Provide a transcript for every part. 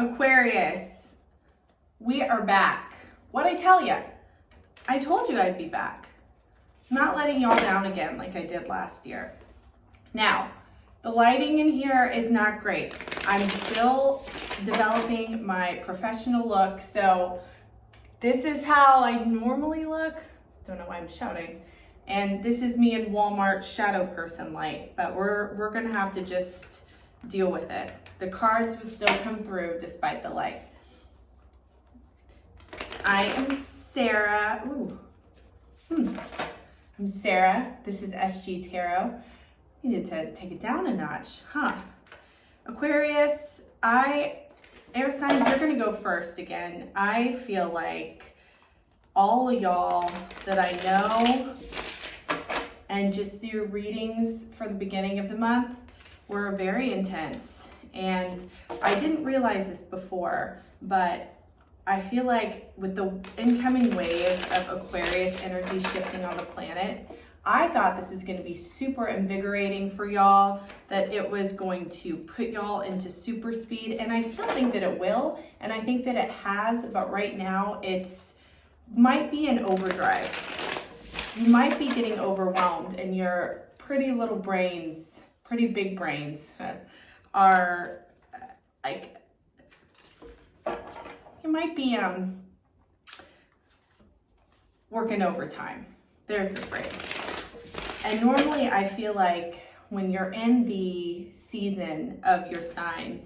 Aquarius, we are back. What'd I tell you? I told you I'd be back. I'm not letting y'all down again like I did last year. Now, the lighting in here is not great. I'm still developing my professional look, so this is how I normally look. Don't know why I'm shouting. And this is me in Walmart shadow person light, but we're gonna have to just deal with it. The cards will still come through despite the light. I am Sarah. I'm Sarah. This is SG Tarot. Needed to take it down a notch, huh? Aquarius, air signs, you're gonna go first again. I feel like all of y'all that I know and just through readings for the beginning of the month were very intense. And I didn't realize this before, but I feel like with the incoming wave of Aquarius energy shifting on the planet, I thought this was going to be super invigorating for y'all, that it was going to put y'all into super speed. And I still think that it will. And I think that it has, but right now it's might be an overdrive. You might be getting overwhelmed and your pretty little brains, pretty big brains are like, you might be working overtime. There's the phrase. And normally I feel like when you're in the season of your sign,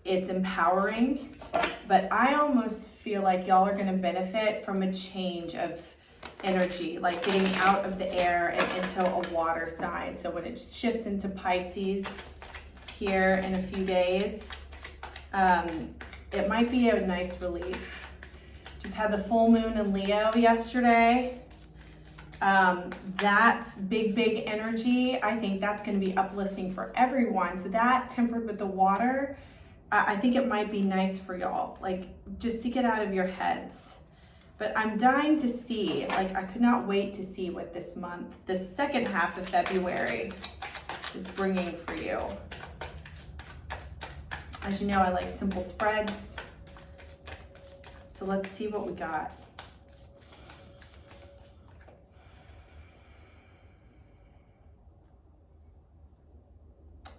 it's empowering, but I almost feel like y'all are gonna benefit from a change of energy, like getting out of the air and into a water sign. So when it shifts into Pisces here in a few days, it might be a nice relief. Just had the full moon in Leo yesterday. That's big energy. I think that's going to be uplifting for everyone. So that tempered with the water, I think it might be nice for y'all, like just to get out of your heads. But I'm dying to see, like I could not wait to see what this month, the second half of February is bringing for you. As you know, I like simple spreads. So let's see what we got.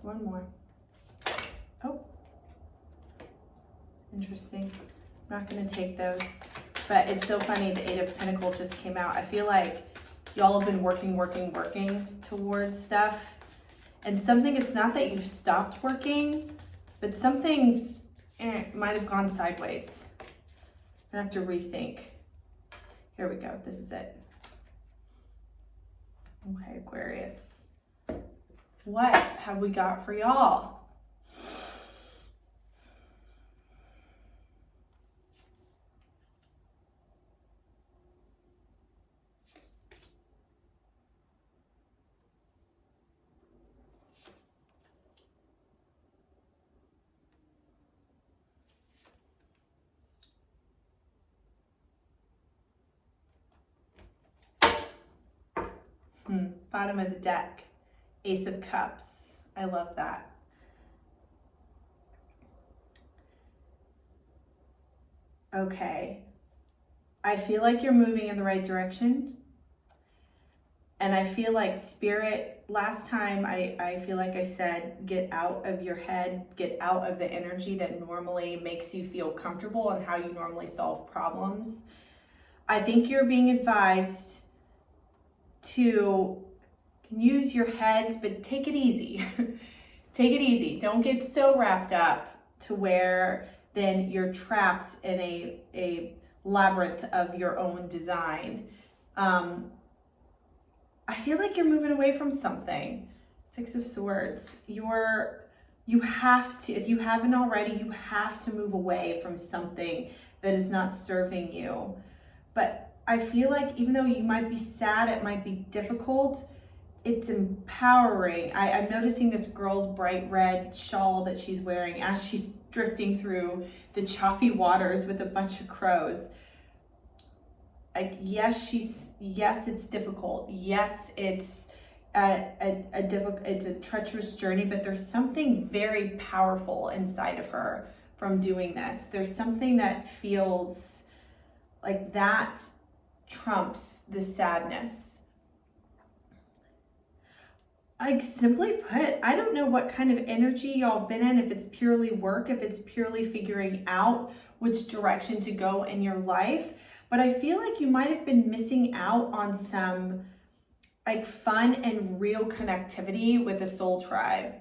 One more. Oh, interesting. I'm not gonna take those, but it's so funny. The Eight of Pentacles just came out. I feel like y'all have been working towards stuff, and something, it's not that you've stopped working, but some things might have gone sideways. I have to rethink. Here we go. This is it. Okay, Aquarius. What have we got for y'all? Bottom of the deck. Ace of Cups. I love that. Okay. I feel like you're moving in the right direction. And I feel like Spirit, last time I feel like I said, get out of your head, get out of the energy that normally makes you feel comfortable and how you normally solve problems. I think you're being advised to use your heads, but take it easy. Take it easy. Don't get so wrapped up to where then you're trapped in a labyrinth of your own design. I feel like you're moving away from something. Six of Swords. You have to, if you haven't already, you have to move away from something that is not serving you. But I feel like even though you might be sad, it might be difficult, it's empowering. I'm noticing this girl's bright red shawl that she's wearing as she's drifting through the choppy waters with a bunch of crows. Like, yes, it's difficult. Yes, it's it's a treacherous journey, but there's something very powerful inside of her from doing this. There's something that feels like that trumps the sadness. Like, simply put, I don't know what kind of energy y'all have been in, if it's purely work, if it's purely figuring out which direction to go in your life, but I feel like you might have been missing out on some like fun and real connectivity with the soul tribe.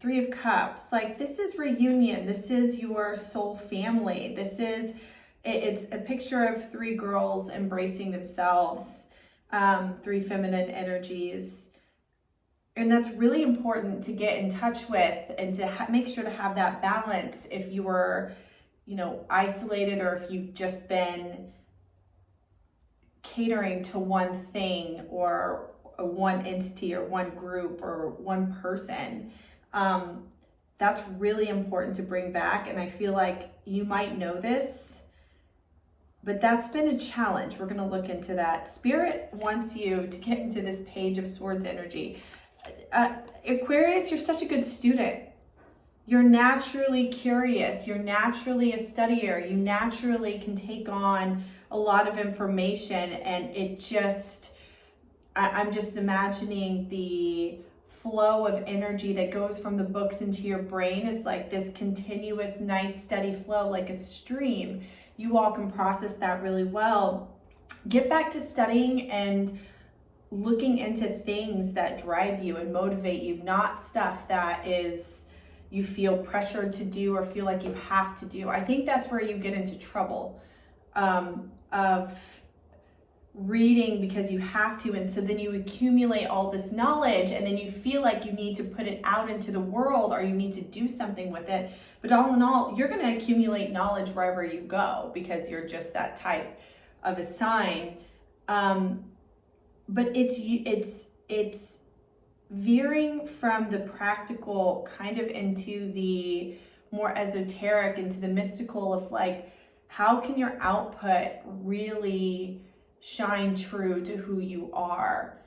Three of Cups, like this is reunion. This is your soul family. It's a picture of three girls embracing themselves, three feminine energies. And that's really important to get in touch with and to make sure to have that balance if you were, isolated, or if you've just been catering to one thing or one entity or one group or one person. That's really important to bring back. And I feel like you might know this, but that's been a challenge. We're going to look into that. Spirit wants you to get into this Page of Swords energy. Aquarius, you're such a good student. You're naturally curious. You're naturally a studier. You naturally can take on a lot of information, and I'm just imagining the flow of energy that goes from the books into your brain is like this continuous, nice, steady flow, like a stream. You all can process that really well. Get back to studying and looking into things that drive you and motivate you, not stuff that is you feel pressured to do or feel like you have to do. I think that's where you get into trouble, of reading because you have to, and so then you accumulate all this knowledge and then you feel like you need to put it out into the world or you need to do something with it. But all in all, you're going to accumulate knowledge wherever you go because you're just that type of a sign. But it's veering from the practical kind of into the more esoteric, into the mystical of like, how can your output really shine true to who you are?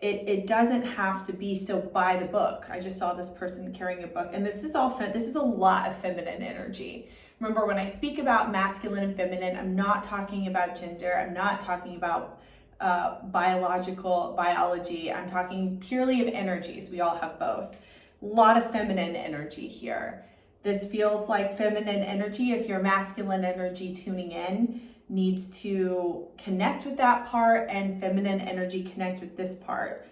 It doesn't have to be so by the book. I just saw this person carrying a book, and this is a lot of feminine energy. Remember, when I speak about masculine and feminine, I'm not talking about gender. I'm not talking about biology. I'm talking purely of energies. We all have both. A lot of feminine energy here. This feels like feminine energy. If your masculine energy tuning in needs to connect with that part, and feminine energy connect with this part.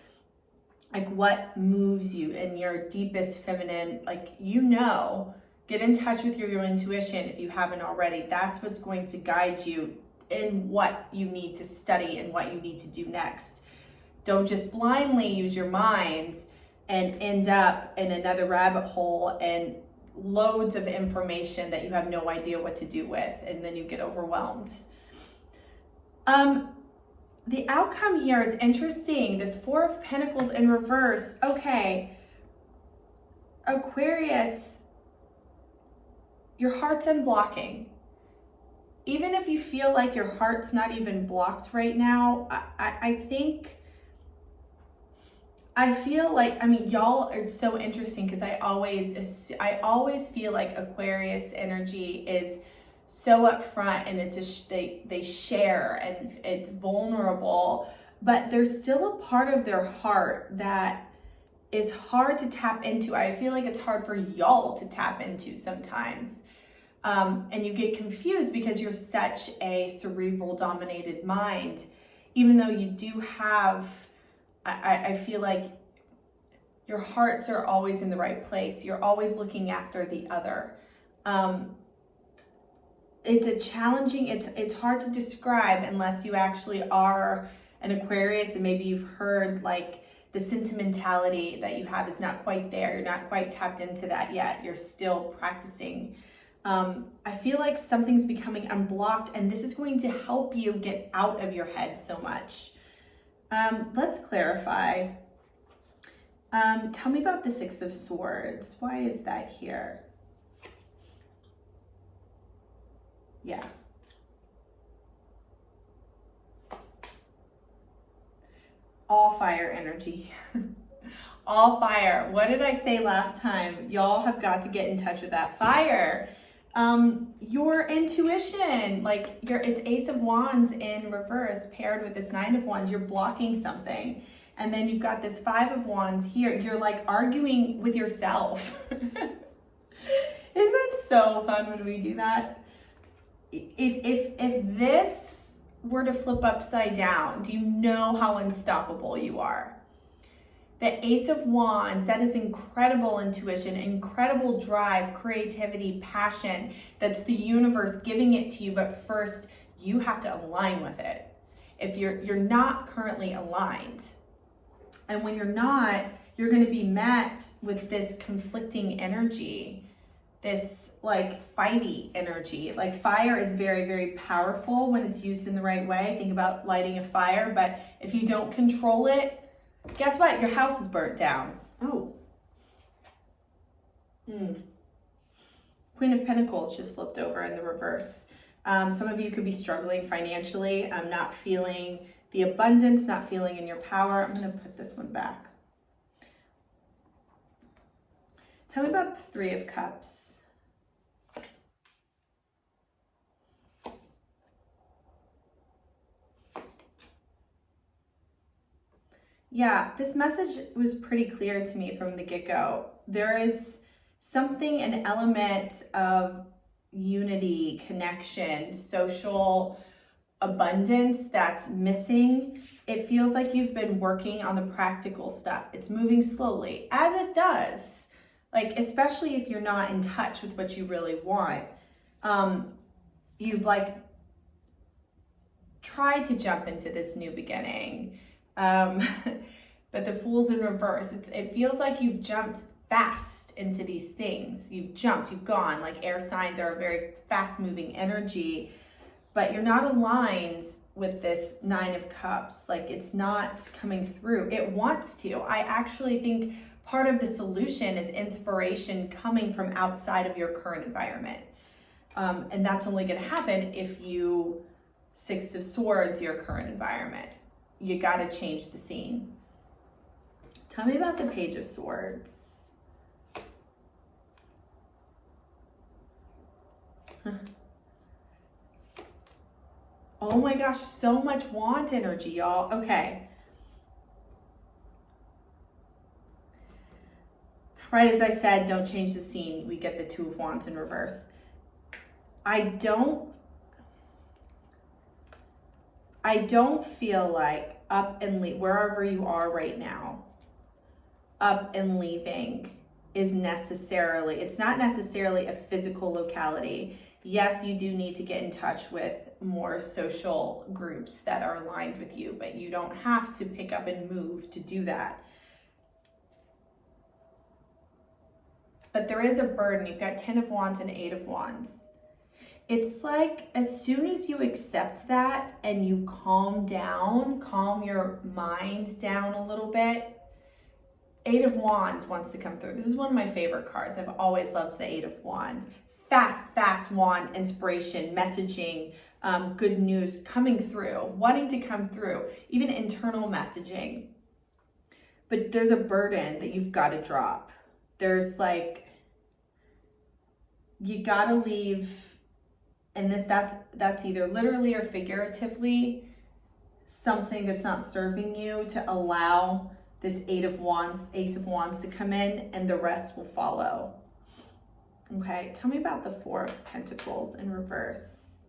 Like, what moves you in your deepest feminine, get in touch with your intuition if you haven't already. That's what's going to guide you in what you need to study and what you need to do next. Don't just blindly use your mind and end up in another rabbit hole and loads of information that you have no idea what to do with, and then you get overwhelmed. The outcome here is interesting. This Four of Pentacles in reverse. Okay, Aquarius, your heart's unblocking. Even if you feel like your heart's not even blocked right now, I feel like, y'all are so interesting because I always feel like Aquarius energy is so upfront, and they share and it's vulnerable, but there's still a part of their heart that is hard to tap into. I feel like it's hard for y'all to tap into sometimes. And you get confused because you're such a cerebral dominated mind, even though you do have, I feel like your hearts are always in the right place. You're always looking after the other. It's hard to describe unless you actually are an Aquarius, and maybe you've heard like the sentimentality that you have is not quite there. You're not quite tapped into that yet. You're still practicing. I feel like something's becoming unblocked, and this is going to help you get out of your head so much. Let's clarify. Tell me about the Six of Swords. Why is that here? Yeah. All fire energy. all fire. What did I say last time? Y'all have got to get in touch with that fire. Your intuition, like it's Ace of Wands in reverse paired with this Nine of Wands. You're blocking something. And then you've got this Five of Wands here. You're like arguing with yourself. Isn't that so fun when we do that? If this were to flip upside down, do you know how unstoppable you are? The Ace of Wands, that is incredible intuition, incredible drive, creativity, passion. That's the universe giving it to you, but first you have to align with it. If you're not currently aligned, and when you're not, you're going to be met with this conflicting energy, this like fighty energy. Like fire is very, very powerful when it's used in the right way. Think about lighting a fire, but if you don't control it, guess what? Your house is burnt down. Oh. Queen of Pentacles just flipped over in the reverse. Some of you could be struggling financially, not feeling the abundance, not feeling in your power. I'm going to put this one back. Tell me about the Three of Cups. Yeah, this message was pretty clear to me from the get-go. There is something, an element of unity, connection, social abundance that's missing. It feels like you've been working on the practical stuff. It's moving slowly, as it does. Like, especially if you're not in touch with what you really want. You've like tried to jump into this new beginning. But the Fool's in reverse. It feels like you've jumped fast into these things. You've jumped, you've gone. Like air signs are a very fast moving energy, but you're not aligned with this Nine of Cups. Like it's not coming through. It wants to. I actually think part of the solution is inspiration coming from outside of your current environment. And that's only going to happen if you Six of Swords your current environment. You got to change the scene. Tell me about the Page of Swords. Oh my gosh, so much wand energy, y'all. Okay. Right as I said, don't change the scene. We get the Two of Wands in reverse. I don't feel like up and wherever you are right now, up and leaving is necessarily, it's not necessarily a physical locality. Yes, you do need to get in touch with more social groups that are aligned with you, but you don't have to pick up and move to do that. But there is a burden. You've got 10 of Wands and 8 of Wands. It's like as soon as you accept that and you calm down, calm your mind down a little bit, 8 of Wands wants to come through. This is one of my favorite cards. I've always loved the 8 of Wands. Fast wand, inspiration, messaging, good news coming through, wanting to come through, even internal messaging. But there's a burden that you've got to drop. There's like, you got to leave. And that's either literally or figuratively something that's not serving you to allow this Ace of Wands to come in, and the rest will follow. Okay, tell me about the Four of Pentacles in reverse.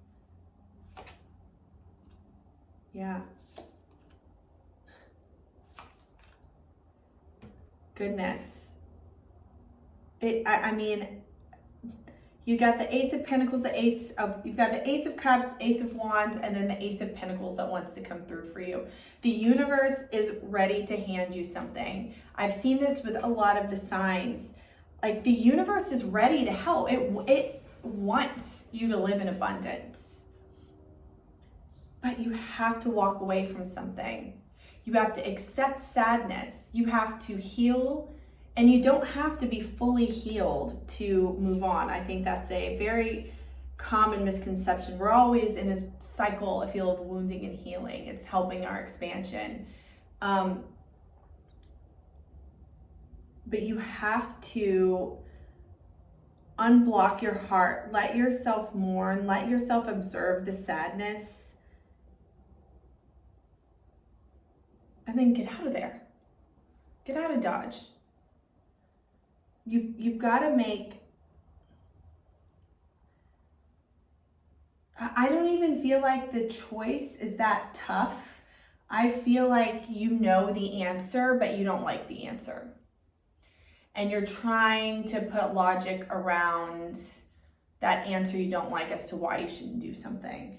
Yeah. Goodness. I mean, you got the Ace of Pentacles, you've got the Ace of Cups, Ace of Wands, and then the Ace of Pentacles that wants to come through for you. The universe is ready to hand you something. I've seen this with a lot of the signs. Like the universe is ready to help. It wants you to live in abundance. But you have to walk away from something. You have to accept sadness. You have to heal. And you don't have to be fully healed to move on. I think that's a very common misconception. We're always in a cycle, I feel, of wounding and healing. It's helping our expansion. but you have to unblock your heart, let yourself mourn, let yourself observe the sadness, and then get out of there. Get out of Dodge. You've got to make, I don't even feel like the choice is that tough. I feel like you know the answer, but you don't like the answer. And you're trying to put logic around that answer you don't like as to why you shouldn't do something.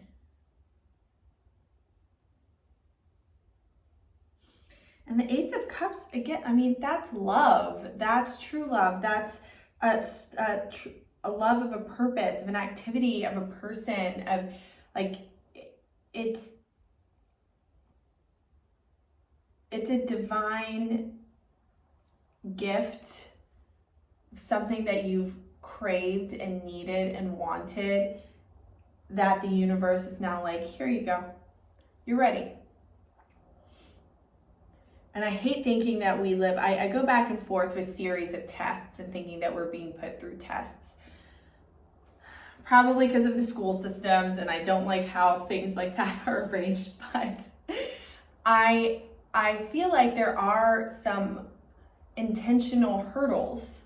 And the Ace of Cups, again, I mean, that's love. That's true love. That's a love of a purpose, of an activity, of a person, of like, it's a divine gift, something that you've craved and needed and wanted, that the universe is now like, here you go. You're ready. And I hate thinking that we live, I go back and forth with series of tests and thinking that we're being put through tests. Probably because of the school systems, and I don't like how things like that are arranged, but I feel like there are some intentional hurdles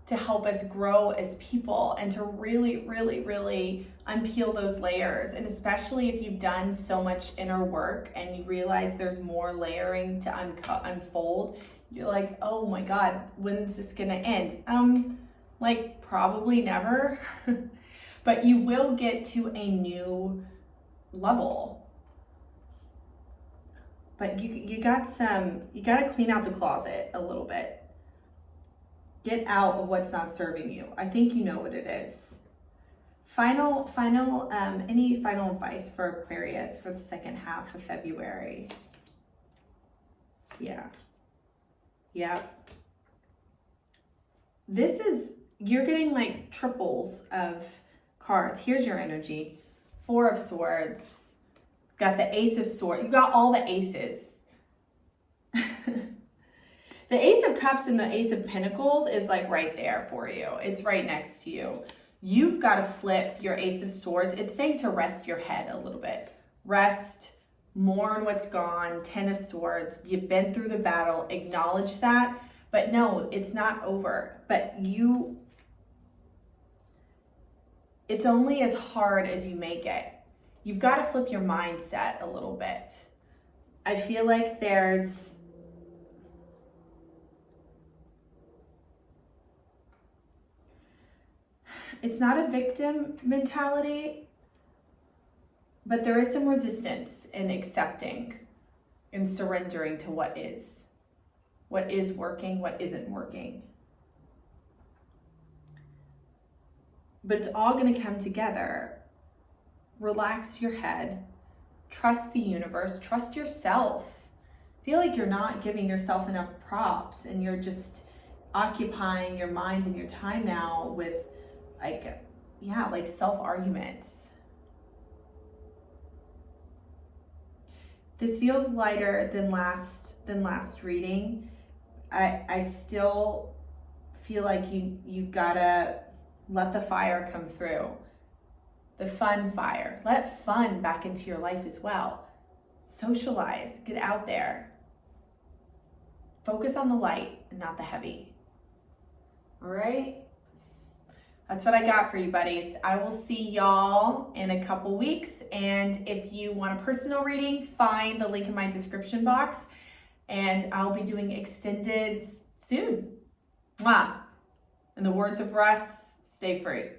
to help us grow as people and to really, really, really unpeel those layers. And especially if you've done so much inner work and you realize there's more layering to unfold, you're like, oh my God, when's this gonna end? Like probably never, but you will get to a new level. But you got to clean out the closet a little bit. Get out of what's not serving you. I think you know what it is. Any final advice for Aquarius for the second half of February? Yeah. You're getting like triples of cards. Here's your energy. 4 of Swords. Got the Ace of Swords. You got all the aces. The Ace of Cups and the Ace of Pentacles is like right there for you. It's right next to you. You've got to flip your Ace of Swords. It's saying to rest your head a little bit. Rest, mourn what's gone. 10 of Swords. You've been through the battle. Acknowledge that. But no, it's not over. But it's only as hard as you make it. You've got to flip your mindset a little bit. I feel like it's not a victim mentality, but there is some resistance in accepting and surrendering to what is working, what isn't working. But it's all going to come together. Relax your head, trust the universe, trust yourself. Feel like you're not giving yourself enough props and you're just occupying your mind and your time now with like self-arguments. This feels lighter than last reading. I still feel like you gotta let the fire come through. The fun fire. Let fun back into your life as well. Socialize, get out there. Focus on the light and not the heavy. All right? That's what I got for you, buddies. I will see y'all in a couple weeks. And if you want a personal reading, find the link in my description box. And I'll be doing extended soon. Mwah. In the words of Russ, stay free.